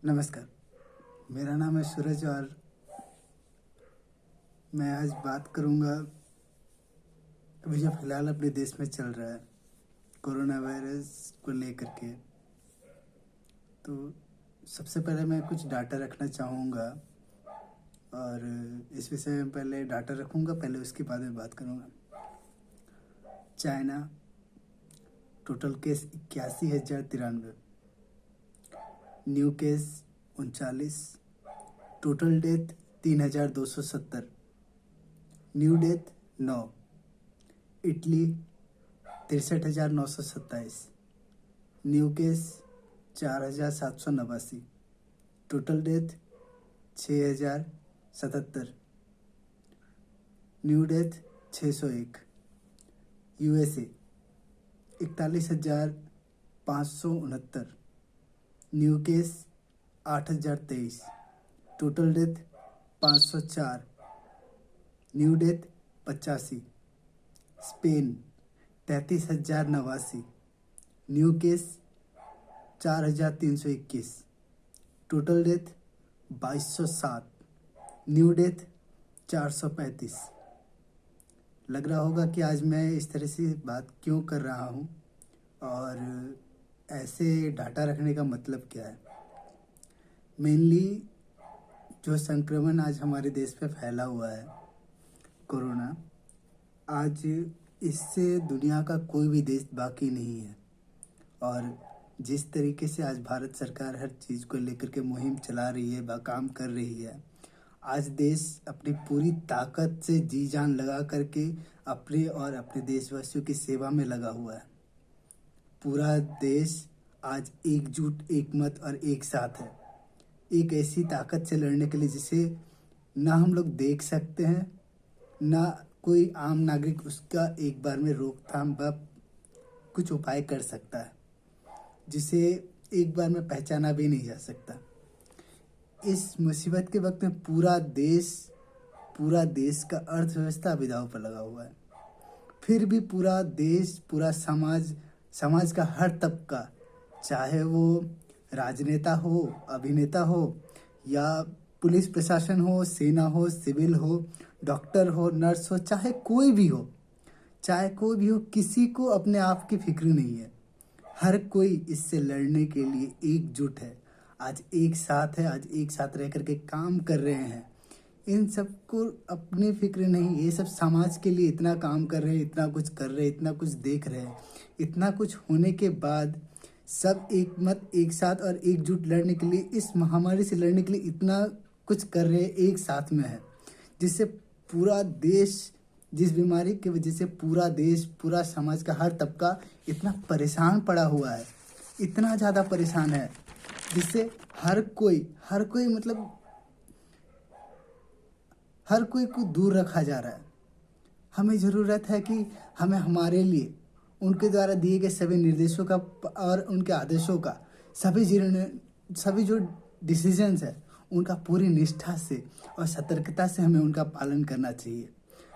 नमस्कार। मेरा नाम है सूरज और मैं आज बात करूंगा अभी जो फ़िलहाल अपने देश में चल रहा है कोरोना वायरस को लेकर के। तो सबसे पहले मैं कुछ डाटा रखना चाहूँगा और इस विषय में पहले डाटा रखूँगा, पहले उसके बाद में बात करूँगा। China, total case 81,093, new case 39, total death 3,270, new death 9, Italy 63,927, new case 4,789, total death 6,077, new death 601, USA 41,569, new case 8,023, total death 504, new death 85, Spain 33,089, new case 4,321, total death 2,207, new death 435। लग रहा होगा कि आज मैं इस तरह से बात क्यों कर रहा हूँ और ऐसे डाटा रखने का मतलब क्या है। मेनली जो संक्रमण आज हमारे देश पे फैला हुआ है कोरोना, आज इससे दुनिया का कोई भी देश बाकी नहीं है। और जिस तरीके से आज भारत सरकार हर चीज़ को लेकर के मुहिम चला रही है, काम कर रही है, आज देश अपनी पूरी ताकत से जी जान लगा करके अपने और अपने देशवासियों की सेवा में लगा हुआ है। पूरा देश आज एकजुट, एकमत और एक साथ है, एक ऐसी ताकत से लड़ने के लिए जिसे ना हम लोग देख सकते हैं, ना कोई आम नागरिक उसका एक बार में रोकथाम व कुछ उपाय कर सकता है, जिसे एक बार में पहचाना भी नहीं जा सकता। इस मुसीबत के वक्त में पूरा देश का अर्थव्यवस्था अभिदाव पर लगा हुआ है। फिर भी पूरा देश, पूरा समाज का हर तबका, चाहे वो राजनेता हो, अभिनेता हो या पुलिस प्रशासन हो, सेना हो, सिविल हो, डॉक्टर हो, नर्स हो, चाहे कोई भी हो, किसी को अपने आप की फिक्र नहीं है। हर कोई इससे लड़ने के लिए एकजुट है, आज एक साथ है, आज एक साथ रह करके काम कर रहे हैं। इन सबको अपनी फिक्र नहीं, ये सब समाज के लिए इतना काम कर रहे हैं, इतना कुछ कर रहे हैं, इतना कुछ देख रहे हैं। इतना कुछ होने के बाद सब एक मत, एक साथ और एकजुट लड़ने के लिए, इस महामारी से लड़ने के लिए इतना कुछ कर रहे हैं, एक साथ में है, जिससे पूरा देश, जिस बीमारी की वजह से पूरा देश, पूरा समाज का हर तबका इतना परेशान पड़ा हुआ है, इतना ज़्यादा परेशान है, जिससे हर कोई मतलब हर कोई को दूर रखा जा रहा है। हमें ज़रूरत है कि हमें हमारे लिए उनके द्वारा दिए गए सभी निर्देशों का और उनके आदेशों का सभी जो डिसीजंस है उनका पूरी निष्ठा से और सतर्कता से हमें उनका पालन करना चाहिए,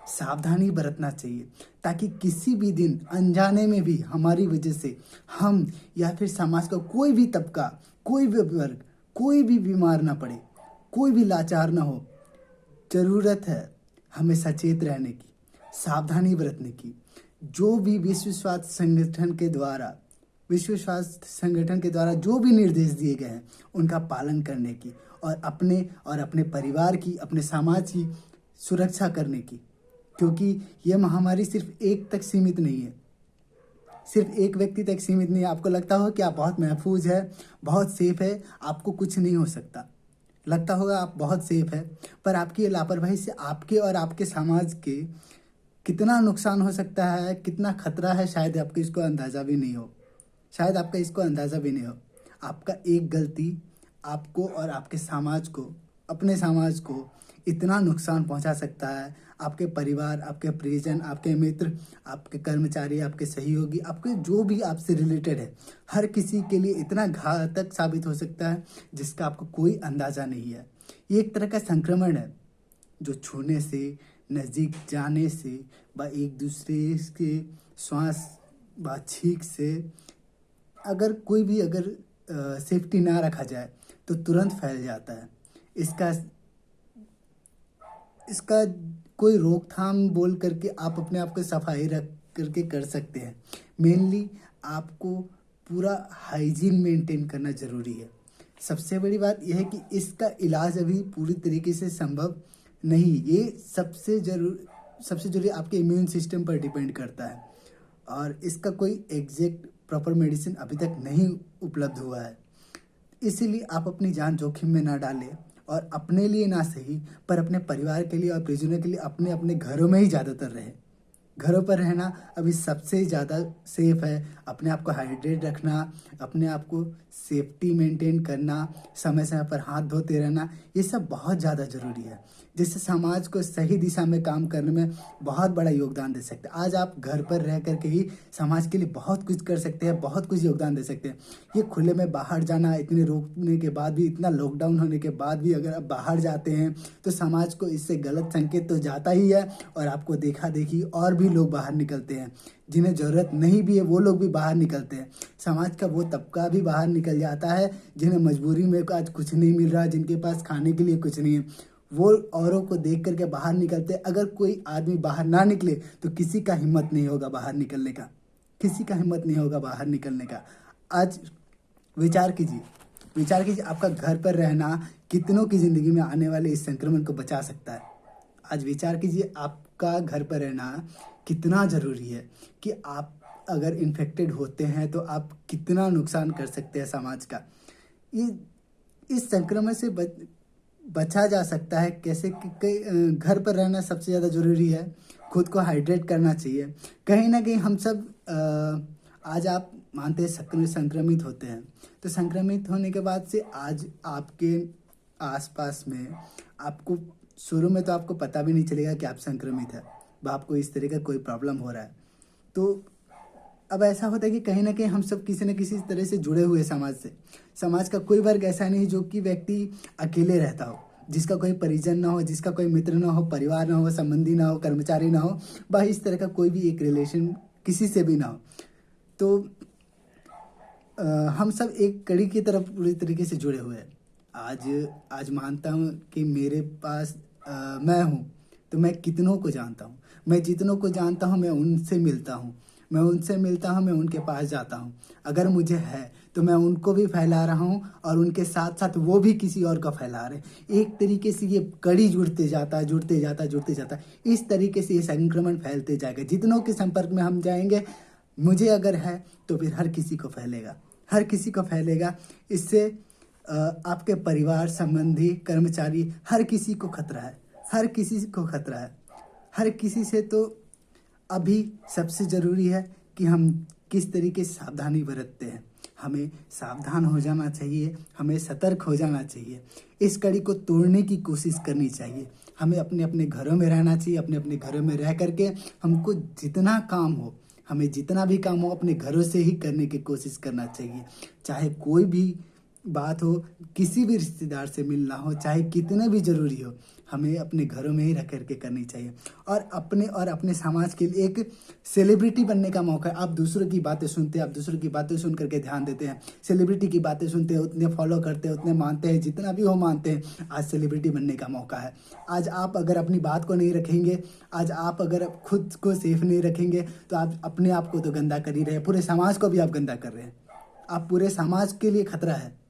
सावधानी बरतना चाहिए, ताकि किसी भी दिन अनजाने में भी हमारी वजह से हम या फिर समाज का कोई भी तबका, कोई भी वर्ग, कोई भी बीमार ना पड़े, कोई भी लाचार ना हो। ज़रूरत है हमें सचेत रहने की, सावधानी बरतने की। जो भी विश्व स्वास्थ्य संगठन के द्वारा जो भी निर्देश दिए गए हैं उनका पालन करने की और अपने परिवार की, अपने समाज की सुरक्षा करने की। क्योंकि यह महामारी सिर्फ एक तक सीमित नहीं है, सिर्फ एक व्यक्ति तक सीमित नहीं है। आपको लगता हो कि आप बहुत महफूज है, बहुत सेफ है, आपको कुछ नहीं हो सकता, लगता होगा आप बहुत सेफ है, पर आपकी लापरवाही से आपके और आपके समाज के कितना नुकसान हो सकता है, कितना खतरा है, शायद आपको इसको अंदाज़ा भी नहीं हो। आपका एक गलती आपको और आपके समाज को, अपने समाज को इतना नुकसान पहुंचा सकता है। आपके परिवार, आपके परिजन, आपके मित्र, आपके कर्मचारी, आपके सहयोगी, आपके जो भी आपसे रिलेटेड है, हर किसी के लिए इतना घातक साबित हो सकता है जिसका आपको कोई अंदाज़ा नहीं है। ये एक तरह का संक्रमण है जो छूने से, नज़दीक जाने से, व एक दूसरे के श्वास व छींक से, अगर सेफ्टी ना रखा जाए तो तुरंत फैल जाता है। इसका इसका कोई रोकथाम बोल करके आप अपने आप को सफाई रख करके कर सकते हैं। मेनली आपको पूरा हाइजीन मेंटेन करना ज़रूरी है। सबसे बड़ी बात यह है कि इसका इलाज अभी पूरी तरीके से संभव नहीं। ये सबसे ज़रूरी आपके इम्यून सिस्टम पर डिपेंड करता है और इसका कोई एग्जैक्ट प्रॉपर मेडिसिन अभी तक नहीं उपलब्ध हुआ है। इसीलिए आप अपनी जान जोखिम में ना डालें और अपने लिए ना सही पर अपने परिवार के लिए और परिजनों के लिए अपने अपने घरों में ही ज़्यादातर रहें। घरों पर रहना अभी सबसे ज़्यादा सेफ है। अपने आप को हाइड्रेट रखना, अपने आप को सेफ्टी मेंटेन करना, समय समय पर हाथ धोते रहना, ये सब बहुत ज़्यादा ज़रूरी है, जिससे समाज को सही दिशा में काम करने में बहुत बड़ा योगदान दे सकते हैं। आज आप घर पर रह करके ही समाज के लिए बहुत कुछ कर सकते हैं, बहुत कुछ योगदान दे सकते हैं। ये खुले में बाहर जाना, इतने रोकने के बाद भी, इतना लॉकडाउन होने के बाद भी अगर आप बाहर जाते हैं तो समाज को इससे गलत संकेत तो जाता ही है और आपको देखा देखी और भी लोग बाहर निकलते हैं। जिन्हें ज़रूरत नहीं भी है वो लोग भी बाहर निकलते हैं। समाज का वो तबका भी बाहर निकल जाता है जिन्हें मजबूरी में आज कुछ नहीं मिल रहा, जिनके पास खाने के लिए कुछ नहीं है, वो औरों को देख करके बाहर निकलते हैं। अगर कोई आदमी बाहर ना निकले तो किसी का हिम्मत नहीं होगा बाहर निकलने का, किसी का हिम्मत नहीं होगा बाहर निकलने का। आज विचार कीजिए आपका घर पर रहना कितनों की ज़िंदगी में आने वाले इस संक्रमण को बचा सकता है। आज विचार कीजिए आपका घर पर रहना कितना ज़रूरी है कि आप अगर इन्फेक्टेड होते हैं तो आप कितना नुकसान कर सकते हैं समाज का। इस संक्रमण से बचा जा सकता है कैसे कि घर पर रहना सबसे ज़्यादा ज़रूरी है। खुद को हाइड्रेट करना चाहिए। कहीं ना कहीं हम सब आज आप मानते हैं संक्रमित होते हैं, तो संक्रमित होने के बाद से आज आपके आसपास में आपको शुरू में तो आपको पता भी नहीं चलेगा कि आप संक्रमित है, आपको इस तरह का कोई प्रॉब्लम हो रहा है। तो अब ऐसा होता है कि कहीं ना कहीं हम सब किसी न किसी तरह से जुड़े हुए समाज से। समाज का कोई वर्ग ऐसा नहीं जो कि व्यक्ति अकेले रहता हो, जिसका कोई परिजन ना हो, जिसका कोई मित्र ना हो, परिवार ना हो, संबंधी ना हो, कर्मचारी ना हो, भाई इस तरह का कोई भी एक रिलेशन किसी से भी ना हो। तो हम सब एक कड़ी की तरफ पूरी तरीके से जुड़े हुए हैं। आज मानता हूँ कि मेरे पास मैं हूँ तो मैं कितनों को जानता हूँ। मैं जितनों को जानता हूँ मैं उनसे मिलता हूँ, मैं उनके पास जाता हूँ। अगर मुझे है तो मैं उनको भी फैला रहा हूँ और उनके साथ साथ वो भी किसी और को फैला रहे हैं। एक तरीके से ये कड़ी जुड़ते जाता है। इस तरीके से ये संक्रमण फैलते जाएगा। जितनों के संपर्क में हम जाएंगे, मुझे अगर है तो फिर हर किसी को फैलेगा। इससे आपके परिवार, संबंधी, कर्मचारी, हर किसी को खतरा है। हर किसी से। तो अभी सबसे ज़रूरी है कि हम किस तरीके से सावधानी बरतते हैं। हमें सावधान हो जाना चाहिए, हमें सतर्क हो जाना चाहिए। इस कड़ी को तोड़ने की कोशिश करनी चाहिए। हमें अपने अपने घरों में रहना चाहिए। अपने अपने घरों में रह करके हमको जितना भी काम हो अपने घरों से ही करने की कोशिश करना चाहिए। चाहे कोई भी बात हो, किसी भी रिश्तेदार से मिलना हो, चाहे कितने भी ज़रूरी हो, हमें अपने घरों में ही रह करके करनी चाहिए। और अपने समाज के लिए एक सेलिब्रिटी बनने का मौका है। आप दूसरों की बातें सुनते हैं, आप दूसरों की बातें सुन करके ध्यान देते हैं, सेलिब्रिटी की बातें सुनते हैं, उतने फॉलो करते हैं, उतने मानते हैं, जितना भी वो मानते हैं। आज सेलिब्रिटी बनने का मौका है। आज आप अगर अपनी बात को नहीं रखेंगे, आज आप अगर खुद को सेफ नहीं रखेंगे तो आप अपने आप को तो गंदा कर ही रहे हैं, पूरे समाज को भी आप गंदा कर रहे हैं। आप पूरे समाज के लिए खतरा है।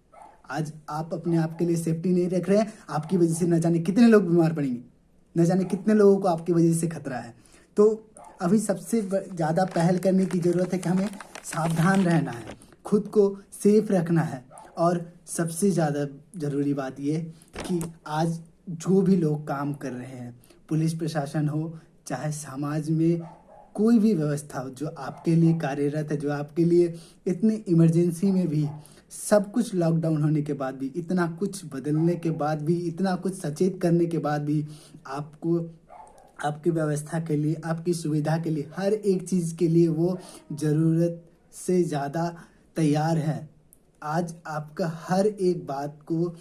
आज आप अपने आप के लिए सेफ्टी नहीं रख रहे हैं, आपकी वजह से न जाने कितने लोग बीमार पड़ेंगे, न जाने कितने लोगों को आपकी वजह से खतरा है। तो अभी सबसे ज़्यादा पहल करने की ज़रूरत है कि हमें सावधान रहना है, खुद को सेफ रखना है। और सबसे ज़्यादा ज़रूरी बात ये कि आज जो भी लोग काम कर रहे हैं, पुलिस प्रशासन हो, चाहे समाज में कोई भी व्यवस्था हो जो आपके लिए कार्यरत है, जो आपके लिए इतनी इमरजेंसी में भी, सब कुछ लॉकडाउन होने के बाद भी, इतना कुछ बदलने के बाद भी, इतना कुछ सचेत करने के बाद भी आपको आपकी व्यवस्था के लिए, आपकी सुविधा के लिए, हर एक चीज़ के लिए वो ज़रूरत से ज़्यादा तैयार है। आज आपका हर एक बात को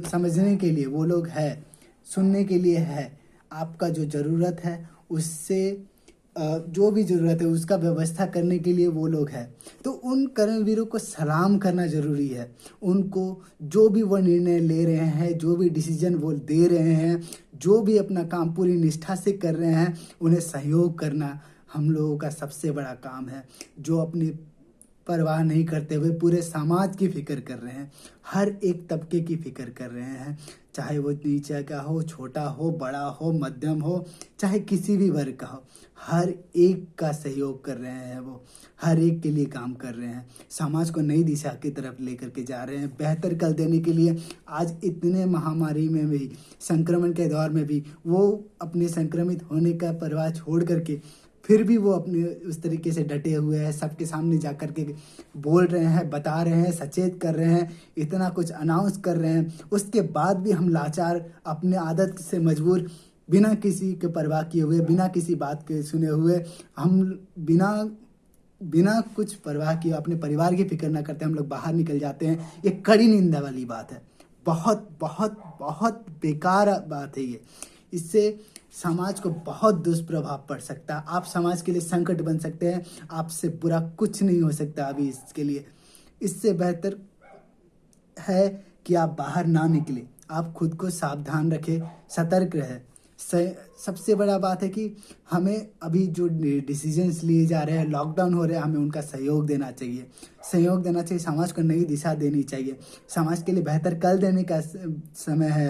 समझने के लिए वो लोग है, सुनने के लिए है। आपका जो ज़रूरत है उससे जो भी ज़रूरत है उसका व्यवस्था करने के लिए वो लोग हैं। तो उन कर्मवीरों को सलाम करना ज़रूरी है। उनको जो भी वो निर्णय ले रहे हैं, जो भी डिसीजन वो दे रहे हैं, जो भी अपना काम पूरी निष्ठा से कर रहे हैं, उन्हें सहयोग करना हम लोगों का सबसे बड़ा काम है। जो अपनी परवाह नहीं करते हुए पूरे समाज की फिक्र कर रहे हैं, हर एक तबके की फिक्र कर रहे हैं, चाहे वो नीचे का हो, छोटा हो, बड़ा हो, मध्यम हो, चाहे किसी भी वर्ग का हो, हर एक का सहयोग कर रहे हैं। वो हर एक के लिए काम कर रहे हैं, समाज को नई दिशा की तरफ लेकर के जा रहे हैं, बेहतर कल देने के लिए। आज इतने महामारी में भी, संक्रमण के दौर में भी वो अपने संक्रमित होने का परवाह छोड़ करके फिर भी वो अपने उस तरीके से डटे हुए हैं, सबके सामने जा कर के बोल रहे हैं, बता रहे हैं, सचेत कर रहे हैं, इतना कुछ अनाउंस कर रहे हैं। उसके बाद भी हम लाचार, अपने आदत से मजबूर, बिना किसी के परवाह किए हुए, बिना किसी बात के सुने हुए, हम बिना बिना कुछ परवाह किए अपने परिवार की फिक्र ना करते हम लोग बाहर निकल जाते हैं। ये कड़ी निंदा वाली बात है। बहुत बहुत बहुत बेकार बात है ये। इससे समाज को बहुत दुष्प्रभाव पड़ सकता है। आप समाज के लिए संकट बन सकते हैं। आपसे बुरा कुछ नहीं हो सकता अभी इसके लिए। इससे बेहतर है कि आप बाहर ना निकलें, आप खुद को सावधान रखें, सतर्क रहें। सबसे बड़ा बात है कि हमें अभी जो डिसीजंस लिए जा रहे हैं, लॉकडाउन हो रहे हैं, हमें उनका सहयोग देना चाहिए। सहयोग देना चाहिए, समाज को नई दिशा देनी चाहिए, समाज के लिए बेहतर कल देने का समय है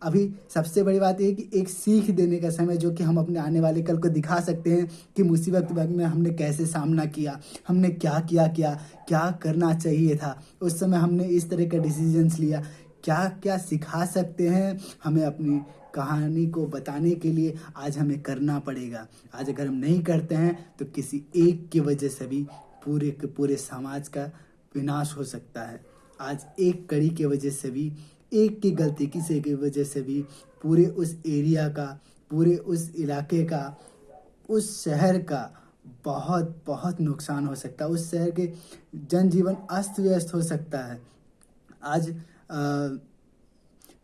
अभी सबसे बड़ी बात यह है कि एक सीख देने का समय, जो कि हम अपने आने वाले कल को दिखा सकते हैं कि मुसीबत वक्त में हमने कैसे सामना किया, हमने क्या किया, क्या करना चाहिए था, उस समय हमने इस तरह का डिसीजंस लिया, क्या क्या सिखा सकते हैं हमें अपनी कहानी को बताने के लिए। आज हमें करना पड़ेगा। आज अगर हम नहीं करते हैं तो किसी एक की वजह से भी पूरे के पूरे समाज का विनाश हो सकता है। आज एक कड़ी की वजह से भी, एक की गलती किसी की वजह से भी पूरे उस एरिया का, पूरे उस इलाके का, उस शहर का बहुत बहुत नुकसान हो सकता है। उस शहर के जनजीवन अस्त व्यस्त हो सकता है। आज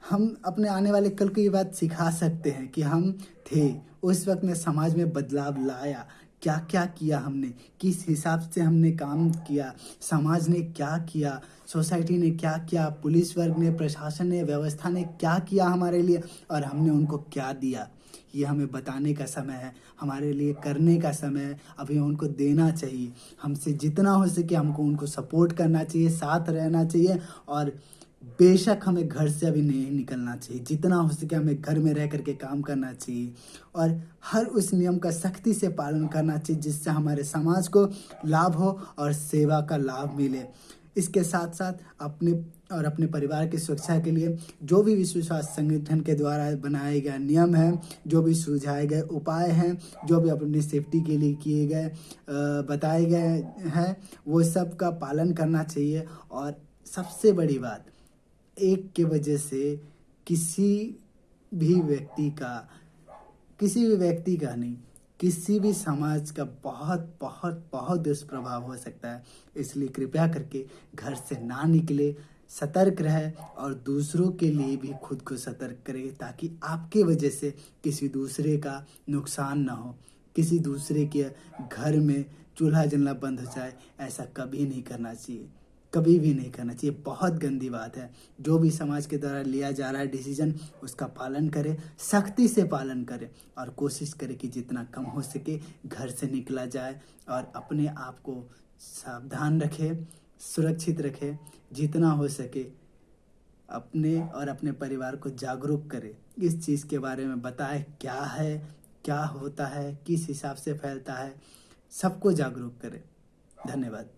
हम अपने आने वाले कल को ये बात सिखा सकते हैं कि हम थे उस वक्त में, समाज में बदलाव लाया, क्या क्या किया हमने, किस हिसाब से हमने काम किया, समाज ने क्या किया, सोसाइटी ने क्या किया, पुलिस वर्ग ने, प्रशासन ने, व्यवस्था ने क्या किया हमारे लिए, और हमने उनको क्या दिया। ये हमें बताने का समय है, हमारे लिए करने का समय है। अभी उनको देना चाहिए। हमसे जितना हो सके हमको उनको सपोर्ट करना चाहिए, साथ रहना चाहिए। और बेशक हमें घर से अभी नहीं निकलना चाहिए, जितना हो सके हमें घर में रह करके काम करना चाहिए, और हर उस नियम का सख्ती से पालन करना चाहिए जिससे हमारे समाज को लाभ हो और सेवा का लाभ मिले। इसके साथ साथ अपने परिवार की सुरक्षा के लिए जो भी विश्व स्वास्थ्य संगठन के द्वारा बनाए गए नियम हैं, जो भी सुझाए गए उपाय हैं, जो भी अपनी सेफ्टी के लिए किए गए बताए गए हैं, वो सब का पालन करना चाहिए। और सबसे बड़ी बात, एक के वजह से भी व्यक्ति का नहीं, किसी भी समाज का बहुत बहुत बहुत दुष्प्रभाव हो सकता है। इसलिए कृपया करके घर से ना निकले, सतर्क रहे और दूसरों के लिए भी खुद को सतर्क करें, ताकि आपके वजह से किसी दूसरे का नुकसान ना हो, किसी दूसरे के घर में चूल्हा जलना बंद हो जाए। ऐसा कभी नहीं करना चाहिए, कभी भी नहीं करना चाहिए। बहुत गंदी बात है। जो भी समाज के द्वारा लिया जा रहा है डिसीजन, उसका पालन करें, सख्ती से पालन करें, और कोशिश करें कि जितना कम हो सके घर से निकला जाए, और अपने आप को सावधान रखें, सुरक्षित रखें। जितना हो सके अपने और अपने परिवार को जागरूक करें, इस चीज़ के बारे में बताएं, क्या है, क्या होता है, किस हिसाब से फैलता है, सबको जागरूक करें। धन्यवाद।